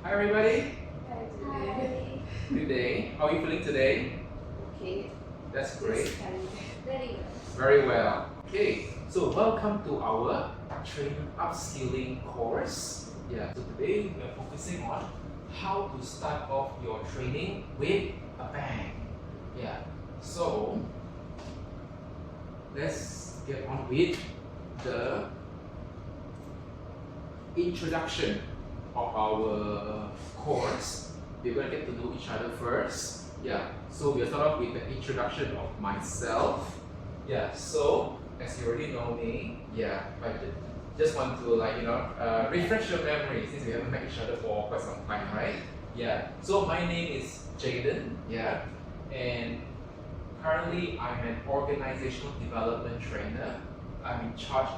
Hi everybody. Hi. Good day. How are you feeling today? Okay. That's great. Very well. Very well. Okay, so welcome to our training upskilling course. Yeah, so today we are focusing on how to start off your training with a bang. Yeah, so let's get on with the introduction of our course. We're going to get to know each other first. Yeah, so we'll start off with the introduction of myself. Yeah, so as you already know me, yeah, I just want to refresh your memory since we haven't met each other for quite some time, right? Yeah, so my name is Jaden, yeah, and currently I'm an organizational development trainer. I'm in charge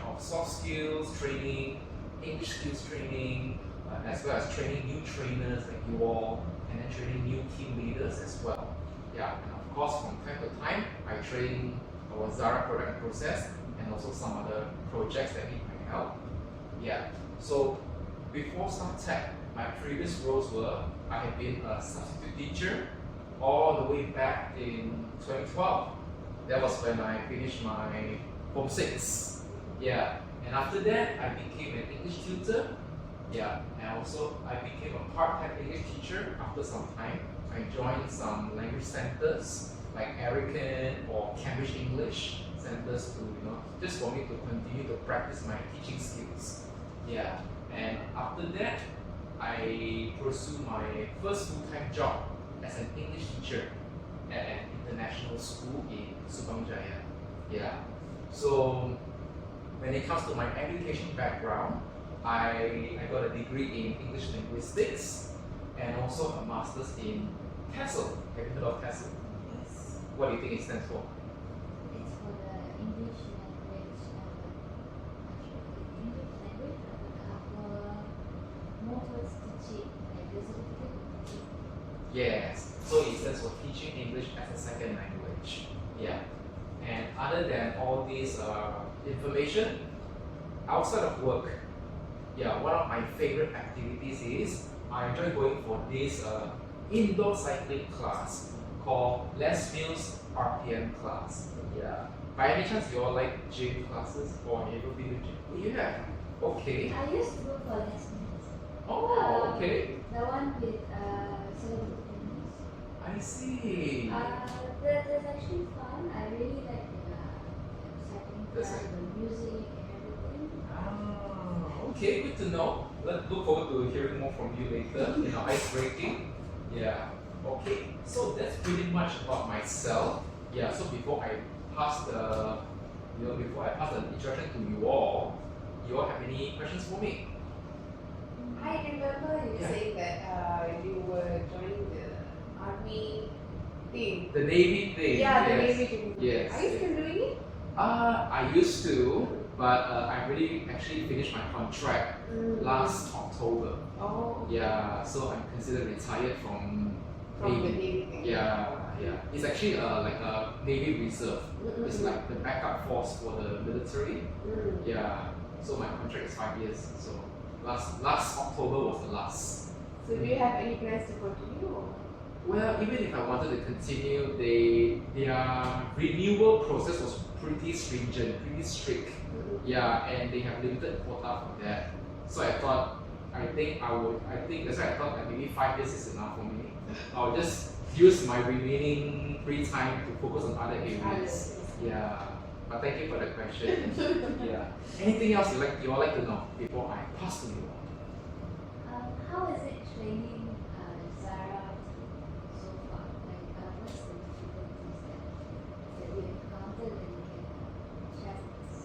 of soft skills training, English skills training, as well as training new trainers like you all, and then training new team leaders as well. Yeah, and of course from time to time, I train our Zara product and process and also some other projects that need my help. Yeah, so before StarTech, my previous roles were, I have been a substitute teacher all the way back in 2012. That was when I finished my Form 6. Yeah, and after that, I became an English tutor. Yeah, and also I became a part-time English teacher after some time. I joined some language centers like American or Cambridge English centers to, just for me to continue to practice my teaching skills. Yeah, and after that, I pursued my first full-time job as an English teacher at an international school in Subang Jaya. Yeah, so when it comes to my education background, I got a degree in English linguistics and also a master's in TESOL. Have you heard of TESOL? Yes. What do you think it stands for? It's for the English language. English language cover more towards teaching, like the certificate of teaching. Yes, so it stands for teaching English as a second language. Yeah, and other than all these information, outside of work, yeah, one of my favorite activities is I enjoy going for this indoor cycling class called Les Mills RPM class. Yeah. By any chance, you all like gym classes or you ever been to gym? Oh, you have? Okay. I used to go for lessons. Oh, okay. The one with celebrity tennis. I see. That's actually fun. I really like the cycling class, the music and everything. Okay, good to know. Let's look forward to hearing more from you later. Ice breaking. Yeah. Okay. So that's pretty much about myself. Yeah. So before I pass the, introduction to you all have any questions for me? I remember you saying that you were joining the army team. The Navy thing. Yeah, the yes. Navy team. Yes. Are you still doing it? I used to, but I really actually finished my contract last October. Oh. Yeah, so I'm considered retired from the Navy thing. Yeah. It's actually like a Navy reserve. It's like the backup force for the military. Yeah. So my contract is 5 years. So last October was the last. So do you have any plans to continue? Or? Well, even if I wanted to continue, their renewal process was pretty stringent, pretty strict. Yeah, and they have limited quota for that. So I think that's why I thought that maybe 5 years is enough for me. I'll just use my remaining free time to focus on other areas. Yeah. But thank you for the question. Yeah. Anything else you all like to know before I pass to you? How is it training Zara so far? Like, what's the difficulties that you encountered and you can share with us?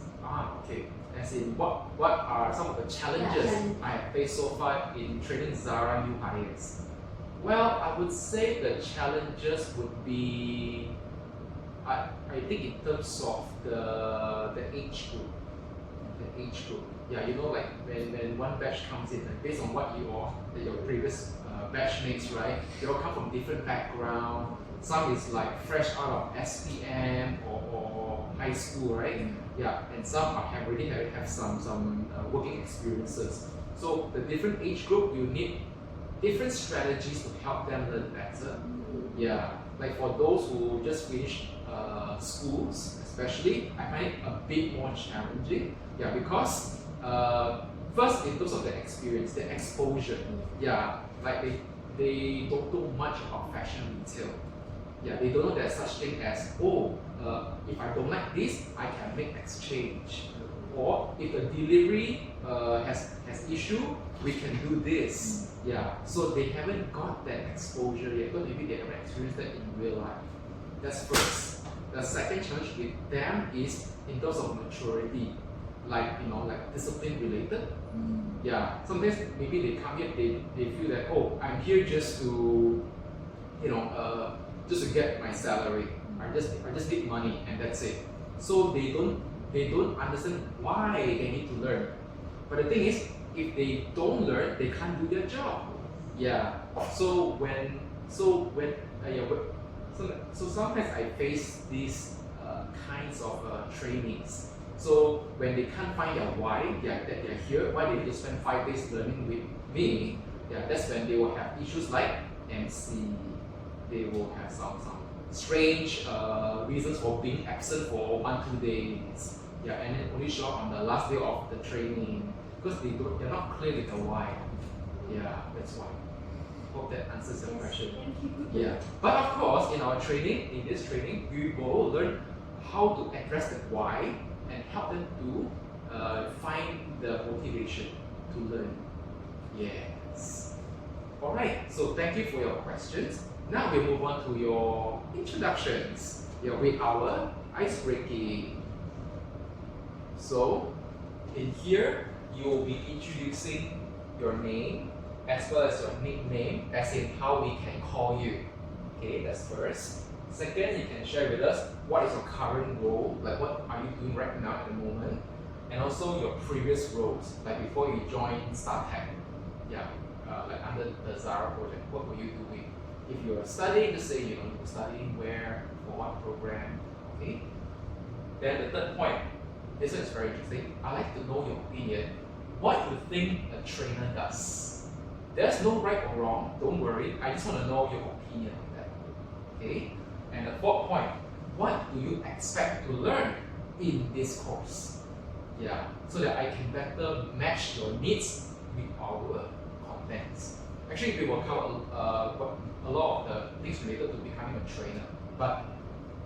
Okay. As in, what are some of the challenges I have faced so far in training Zara new hires? Well, I would say the challenges would be, I think in terms of the age group. The age group. Yeah, like when one batch comes in, like based on what your previous batchmates, right? They all come from different background. Some is like fresh out of SPM or high school, right? Yeah, and some have already have some working experiences. So the different age group, you need different strategies to help them learn better. Yeah, like for those who just finished schools, especially, I find it a bit more challenging. Yeah, because first in terms of the experience, the exposure. Yeah, like they don't know much about fashion retail. Yeah, they don't know there's such thing as, oh, if I don't like this, I can make exchange. Or if the delivery has issue, we can do this. Yeah, so they haven't got that exposure yet, because maybe they haven't experienced that in real life. That's first. The second challenge with them is in terms of maturity, like like discipline related. Yeah, sometimes maybe they come here, they feel that, oh, I'm here just to just to get my salary. I just need money and that's it. So they don't understand why they need to learn. But the thing is, if they don't learn, they can't do their job. Yeah. So sometimes I face these kinds of trainings. So when they can't find their why, that they're here, why they need to spend 5 days learning with me, that's when they will have issues like MC. They will have some strange reasons for being absent for 1-2 days. Yeah, and then only show up on the last day of the training because they're not clear with the why. Yeah, that's why. Hope that answers your question. Yeah, but of course, in this training, we will learn how to address the why and help them to find the motivation to learn. Yes. All right. So thank you for your questions. Now we move on to your introductions. With our ice breaking. So in here, you will be introducing your name as well as your nickname, as in how we can call you. Okay, that's first. Second, you can share with us what is your current role, like what are you doing right now at the moment, and also your previous roles, like before you joined StarTech. Yeah, like under the Zara project, what were you doing? If you're studying, just say you were studying where, for what program. Okay. Then the third point, this one is very interesting. I like to know your opinion. What do you think a trainer does? There's no right or wrong. Don't worry. I just want to know your opinion on that. Okay. And the fourth point, what do you expect to learn in this course? Yeah, so that I can better match your needs with our contents. Actually, we will cover a lot of the things related to becoming a trainer. But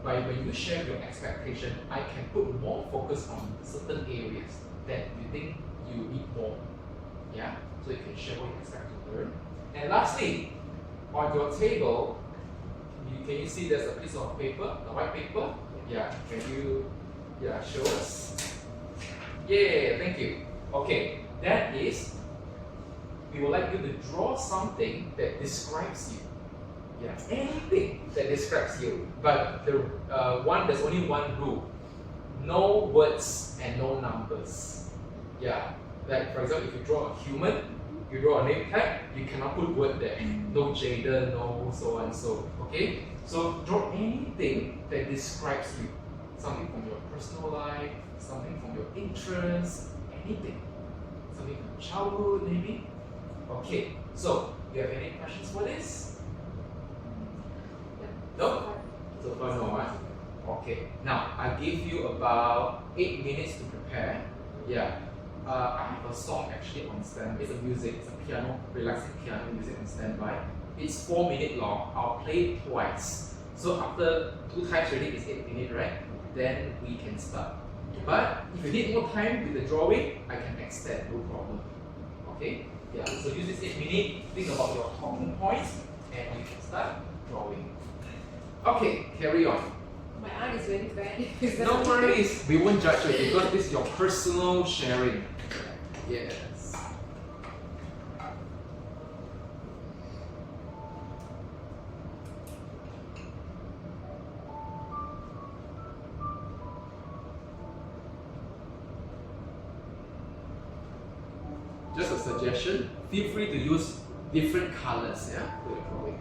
when you share your expectation, I can put more focus on certain areas that you think you need more. Yeah, so you can share what you expect to learn. And lastly, on your table, can you see there's a piece of paper, a white paper? Yeah, can you show us? Yeah, thank you. Okay, that is, we would like you to draw something that describes you. Yeah, anything that describes you. But there's only one rule. No words and no numbers. Yeah, like for example, if you draw a human, you draw a name tag, you cannot put word there. No Jaden, no so and so. Okay? So draw anything that describes you. Something from your personal life, something from your interests, anything. Something from childhood, maybe. Okay, so do you have any questions for this? No? So far no, right? Okay. Now I give you about 8 minutes to prepare. Yeah. I have a song actually on standby. It's a music, it's a piano, relaxing piano music on standby. It's 4 minutes long. I'll play it twice. So after 2 times already, it's 8 minutes, right? Then we can start. But if you need more time with the drawing, I can extend, no problem. Okay? Yeah. So use this 8 minutes, think about your talking points, and you can start drawing. Okay, carry on. My art is very bad. No worries, we won't judge you because this is your personal sharing. Yes. Just a suggestion, feel free to use different colors, yeah, for your drawing.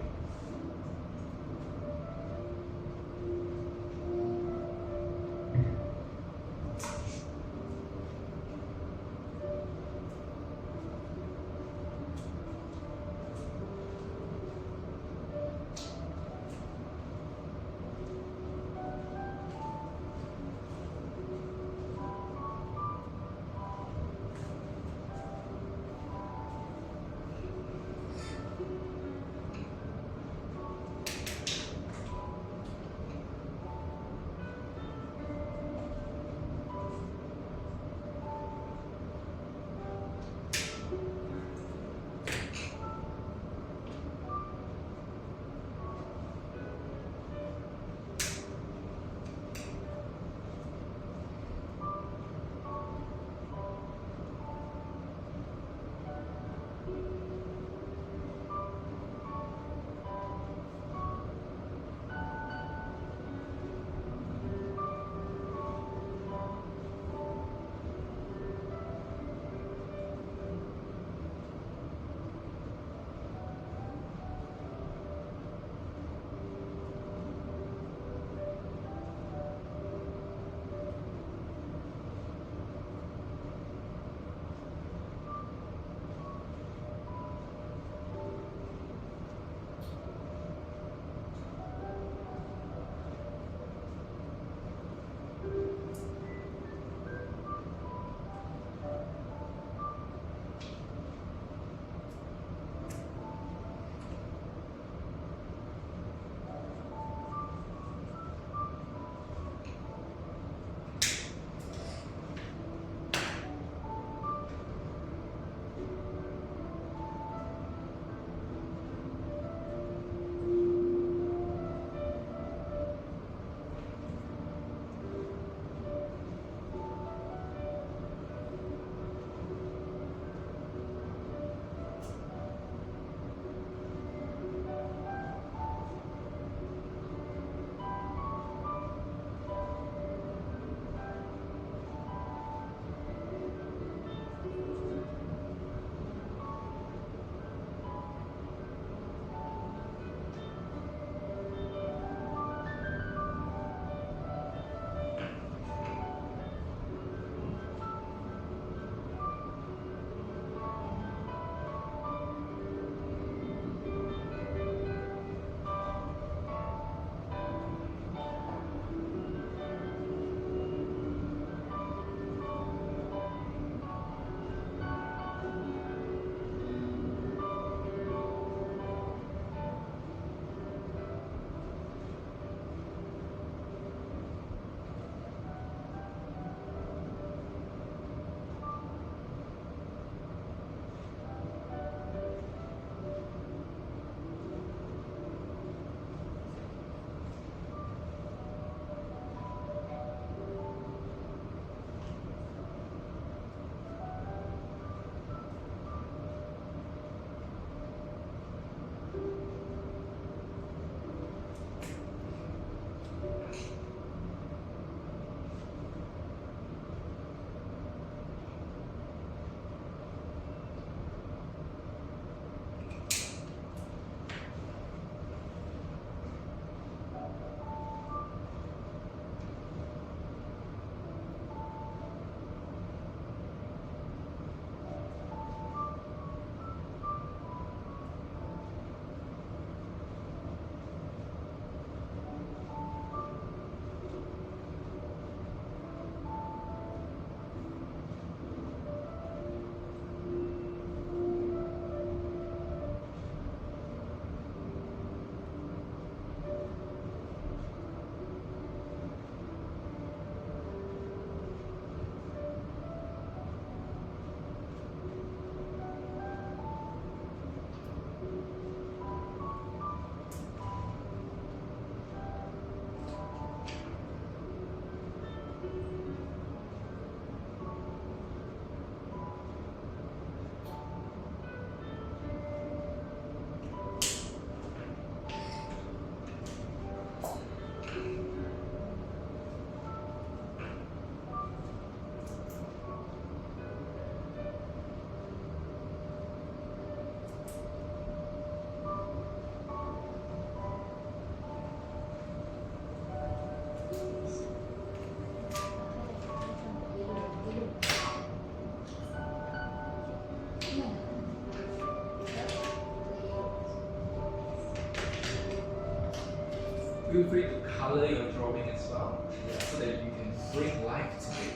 feel free to color your drawing as well, yeah, so that you can bring life to it.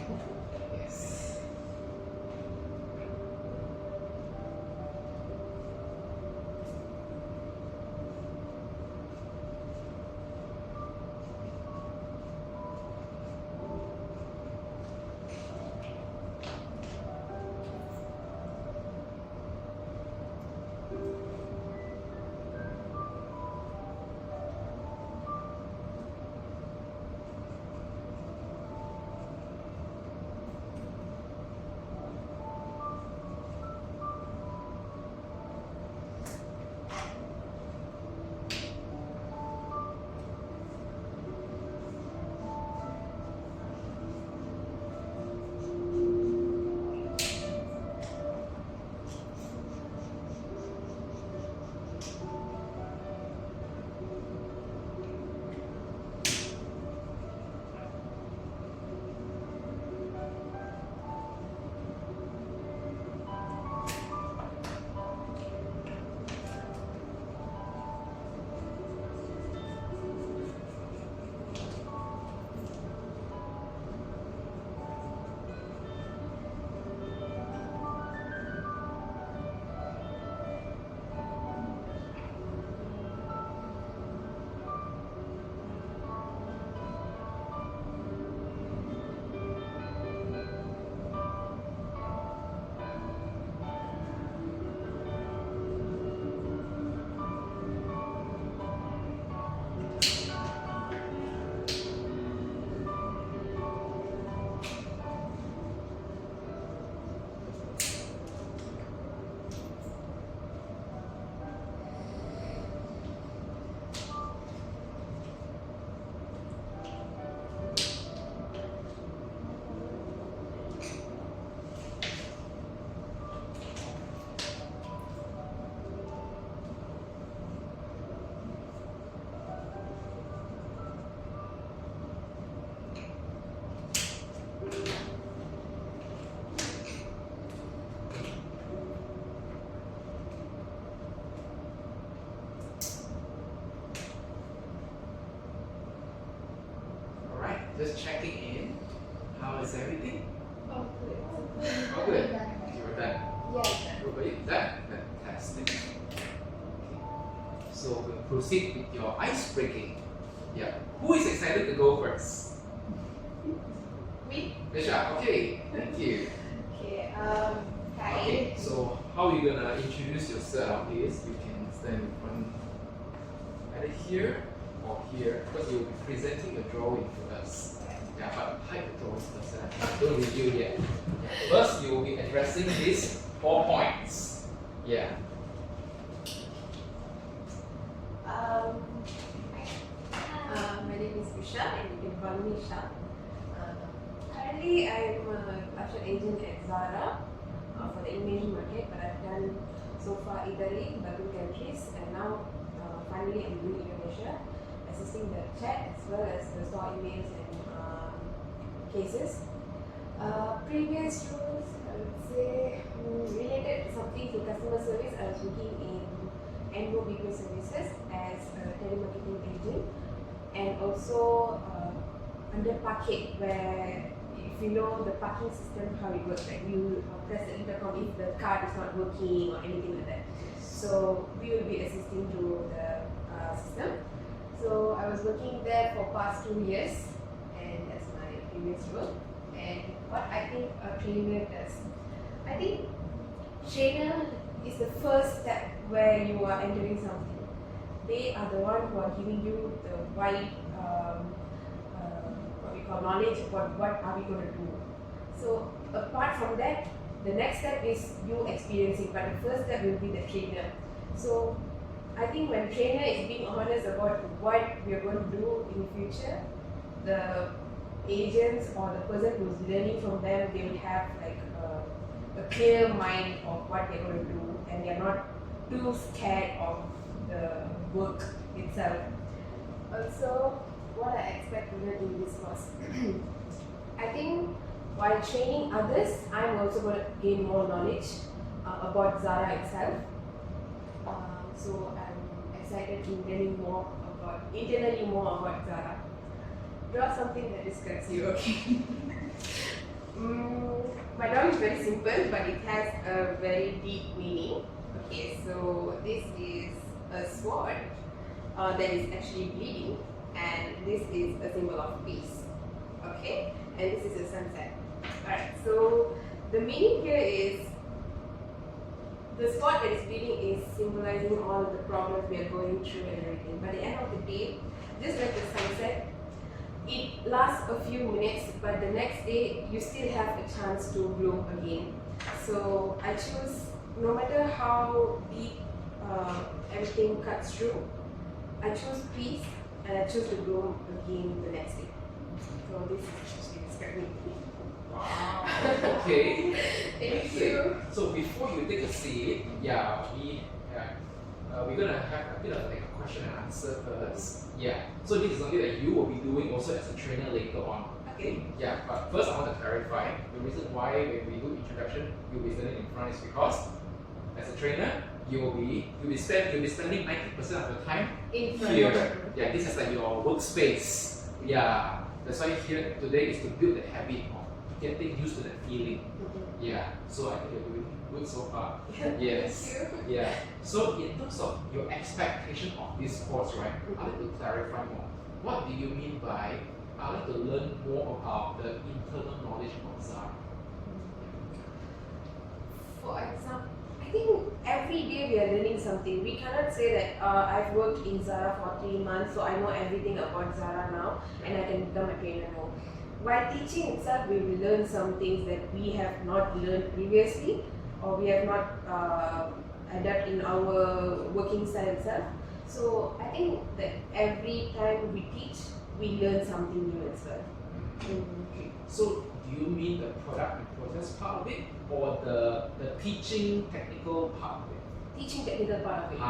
Yes. Just checking in. How is everything? Oh, good. Oh, good. You're done. Yeah. Everybody done? Fantastic. Okay. So we'll proceed with your ice breaking. Yeah. Who is excited to go first? Me? Nisha, okay. Thank you. Okay. Hi. Okay. So how are you gonna introduce yourself is you can stand in front either here or here because you'll be presenting your drawing to us. Yeah, but hide the drawings first. Don't review yet. First, you will be addressing these 4 points. Yeah. My name is Usha and you can call me Sha. Currently, I'm a fashion agent at Zara for the Indonesian market, but I've done so far Italy, Baru countries, and now finally I'm doing Indonesia, assisting the chat as well as the store emails and cases. Previous roles, I would say, related something to customer service. I was working in Enro Business Services as a telemarketing agent, and also under parking, where if you know the parking system, how it works, like you press the intercom if the card is not working or anything like that. So we will be assisting to the system. So I was working there for past 2 years, and that's my previous role. And what I think a trainer does, I think trainer is the first step where you are entering something. They are the one who are giving you the wide what we call knowledge about what are we going to do. So apart from that, the next step is you experiencing, but the first step will be the trainer. So I think when trainer is being honest about what we are going to do in the future, the agents or the person who's learning from them, they will have like a clear mind of what they're going to do, and they're not too scared of the work itself. Also, what I expect to learn in this course, I think while training others, I'm also going to gain more knowledge about Zara itself. So I'm excited in learning more or internally more about Zara. Draw something that describes you, okay? My drawing is very simple, but it has a very deep meaning. Okay, so this is a sword that is actually bleeding, and this is a symbol of peace. Okay, and this is a sunset. Alright, so the meaning here is the sword that is bleeding is symbolizing all of the problems we are going through and everything. By the end of the day, just like the sunset, it lasts a few minutes, but the next day you still have a chance to bloom again. So I choose, no matter how deep everything cuts through, I choose peace and I choose to bloom again the next day. So this is actually describing me. Wow. Okay. Thank you. So before you take a seat, we're gonna have a bit of like a question and answer first. Yeah. So this is something that you will be doing also as a trainer later on. Okay. Yeah. But first, I want to clarify the reason why when we do introduction, you'll be standing in front is because as a trainer, you'll be spending 90% of your time In front here. of Yeah. This is like your workspace. Yeah. That's why here today is to build the habit of getting used to that feeling. Yeah, so I think you're doing good so far. Yes. Thank you. Yeah. So in terms of your expectation of this course, right? I'd like to clarify more. What do you mean by I'd like to learn more about the internal knowledge of Zara? For example, I think every day we are learning something. We cannot say that I've worked in Zara for 3 months, so I know everything about Zara now and I can become a trainer now. While teaching itself, we will learn some things that we have not learned previously or we have not adapted in our working style itself. So I think that every time we teach, we learn something new as well. Okay. So do you mean the product and process part of it or the teaching technical part of it? Teaching technical part of it. The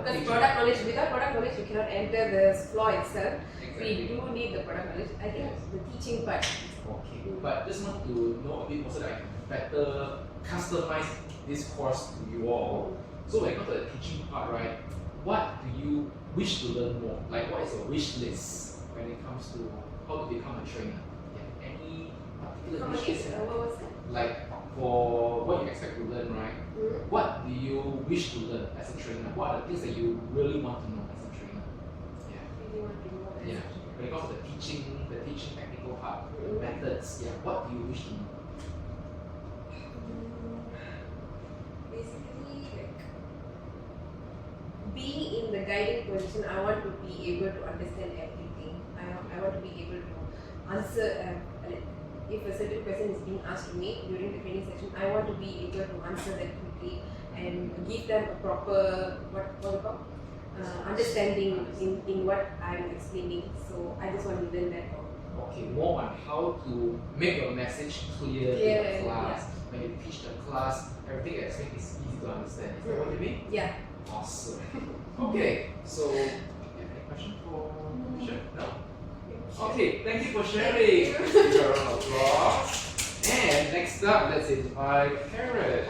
Because teaching. product knowledge, without product knowledge, you cannot enter the floor itself. Exactly. We do need the product knowledge. I think the teaching part. Okay, but just want to know a bit more so that I can better customize this course to you all. So when it comes to the teaching part, right, what do you wish to learn more? Like what is your wish list when it comes to how to become a trainer? Yeah, any particular wish list? What was that? Like for what you expect to learn, right? What do you wish to learn as a trainer? What are the things that you really want to know as a trainer? Yeah. Really want to know that. Yeah. When it comes to the teaching technical part, the methods, yeah, what do you wish to know? Basically, like being in the guiding position, I want to be able to understand everything. I want to be able to answer. If a certain question is being asked to me during the training session, I want to be able to answer that quickly and give them a proper understanding in what I'm explaining. So I just want to learn that. Okay, more on how to make your message clear to the class. When you teach the class, everything you explain is easy to understand. Is that what you mean? Yeah. Awesome. Okay, so you have any question for Michelle? No? Okay, thank you for sharing. Let's give her a round of applause. And next up, let's invite Karen.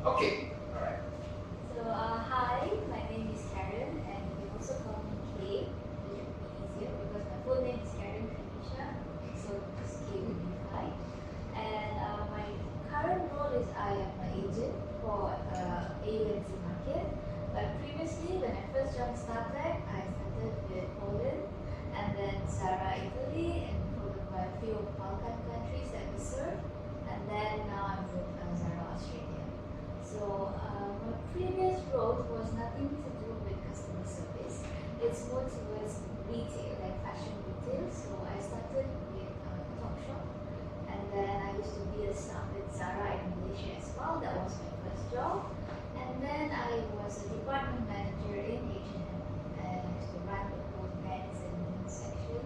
Okay, alright. So, hi, my name is Karen, and you can also call me Kay, which would be easier because my full name is Karen Kanisha, so just Kay would be fine. And my current role is I am an agent for AUNC market. But previously, when I first joined StarTech, I started with Poland, and then Zara Italy, and followed by a few Balkan countries that we serve, and then now I'm with Zara Australia. So my previous role was nothing to do with customer service. It's more towards retail, like fashion retail. So I started with Topshop, and then I used to be a staff with Zara in Malaysia as well. That was my first job. And then I was a department manager in H&M, and I used to run the whole men's and women's section.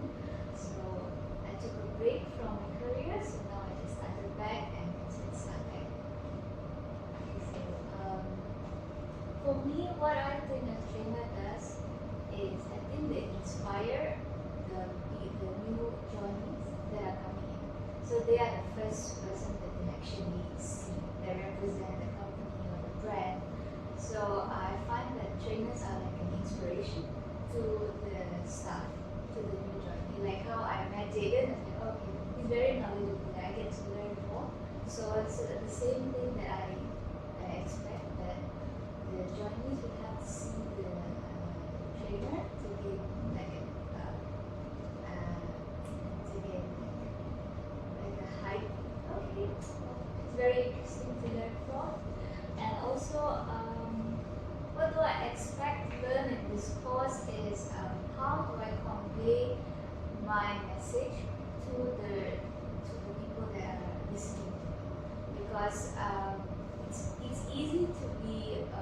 So I took a break from my career, so now I just started back and it's with StarTech. For me, what I think a trainer does is I think they inspire the new joinees that are coming in. So they are the first person that they actually see that represent the company or the friend. So I find that trainers are like an inspiration to the staff, to the new joinee. Like how I met Jaden, I said, okay, he's very knowledgeable, I get to learn more. So it's the same thing that I expect that the joinees would have to see the trainer to gain like a hype. Okay, it's very interesting to learn from. And also, what do I expect to learn in this course is how do I convey my message to the people that are listening. Because it's easy to be a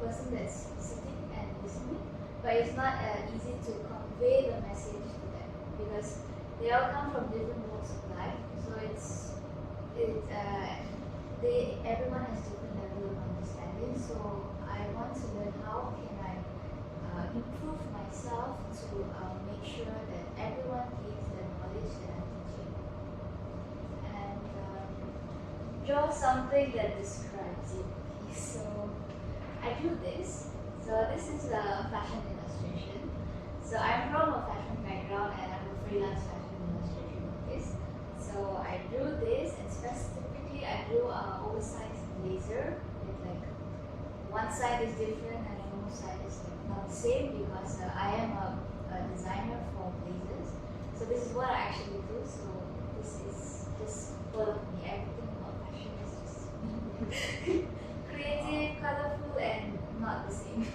person that's sitting and listening, but it's not easy to convey the message to them because they all come from different walks of life. So everyone has different level of understanding. So I want to learn how can I improve myself to make sure that everyone gains the knowledge that I'm teaching, and draw something that describes it. Okay, so I drew this. So this is a fashion illustration. So I'm from a fashion background and I'm a freelance fashion illustration artist. So I drew this, and specifically I drew an oversized blazer with like one side is different and another side is like not the same because I am a designer for blazers. So this is what I actually do. So this is just full of me. Everything about fashion is just creative, colorful, and not the same.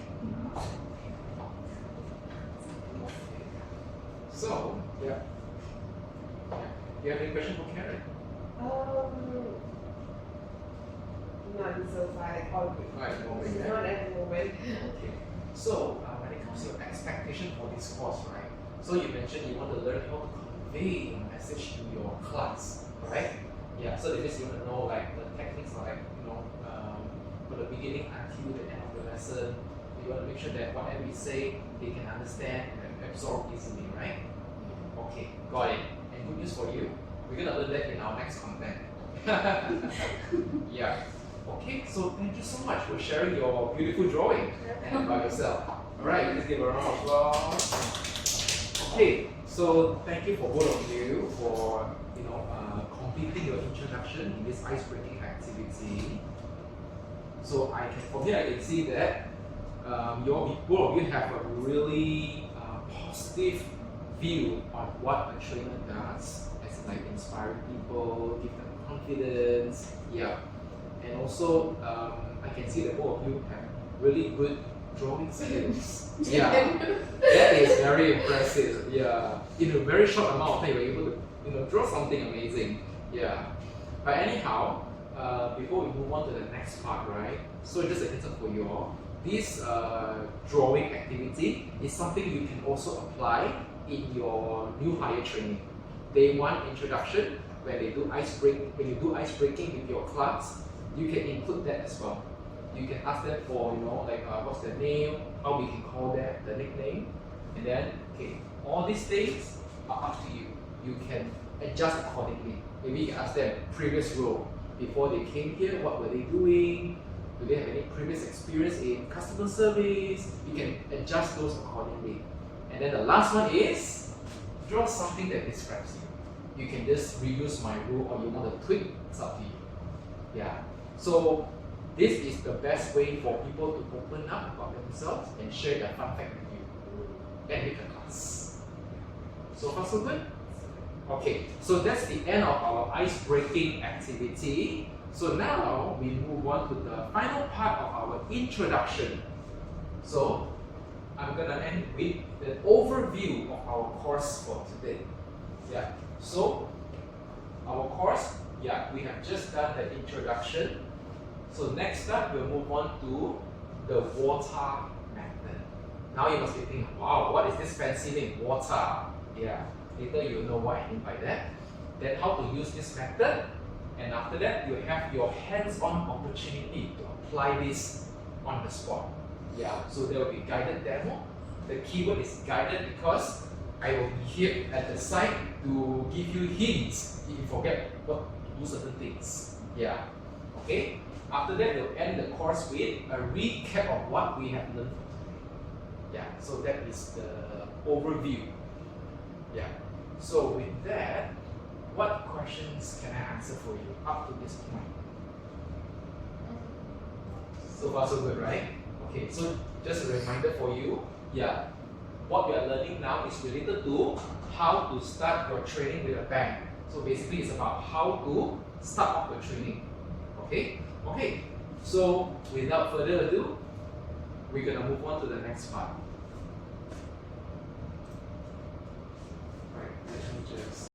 So, yeah. You have any question for Karen? None so far. All good. Right, Not at the moment. Okay. So, when it comes to your expectation for this course, right? So you mentioned you want to learn how to convey your message to your class, right? Yeah. So that means you want to know like the techniques, like from the beginning until the end of the lesson. You want to make sure that whatever we say, they can understand and absorb easily, right? Okay, got it. And good news for you, we're gonna learn that in our next content. Yeah. Okay, so thank you so much for sharing your beautiful drawing and about yourself. Alright, let's give a round of applause. Okay, so thank you for both of you for completing your introduction in this ice-breaking activity. So from here I can see that both of you have a really positive view on what a trainer does, as in like inspiring people, give them confidence, yeah. And also, I can see that both of you have really good drawing skills. Yeah, that is very impressive. Yeah, in a very short amount of time, you're able to draw something amazing. Yeah. But anyhow, before we move on to the next part, right? So just a heads up for you all, this drawing activity is something you can also apply in your new hire training. Day 1 introduction, when you do ice breaking with your class, you can include that as well. You can ask them for what's their name, how we can call that, the nickname, and then all these things are up to you. You can adjust accordingly. Maybe you can ask them previous role before they came here, what were they doing? Do they have any previous experience in customer service? You can adjust those accordingly. And then the last one is draw something that describes you. You can just reuse my rule, or you want to tweak, it's up to you. Yeah. So this is the best way for people to open up about themselves and share their fun fact with you and with the class. So far so good? Okay, so that's the end of our ice-breaking activity. So now we move on to the final part of our introduction. So I'm gonna end with an overview of our course for today. Yeah. So our course, we have just done the introduction. So next up, we'll move on to the water method. Now you must be thinking, wow, what is this fancy name, water? Yeah, later you'll know what I mean by that. Then how to use this method, and after that, you have your hands-on opportunity to apply this on the spot. Yeah, so there will be guided demo. The keyword is guided because I will be here at the side to give you hints if you forget what to do certain things. Yeah. Okay? After that, they'll end the course with a recap of what we have learned. Yeah, so that is the overview. Yeah. So with that, what questions can I answer for you up to this point? So far so good, right? Okay, so just a reminder for you, yeah, what we are learning now is related to how to start your training with a bang. So basically it's about how to start off your training. Okay? Okay, so without further ado, we're gonna move on to the next part. Right, let me just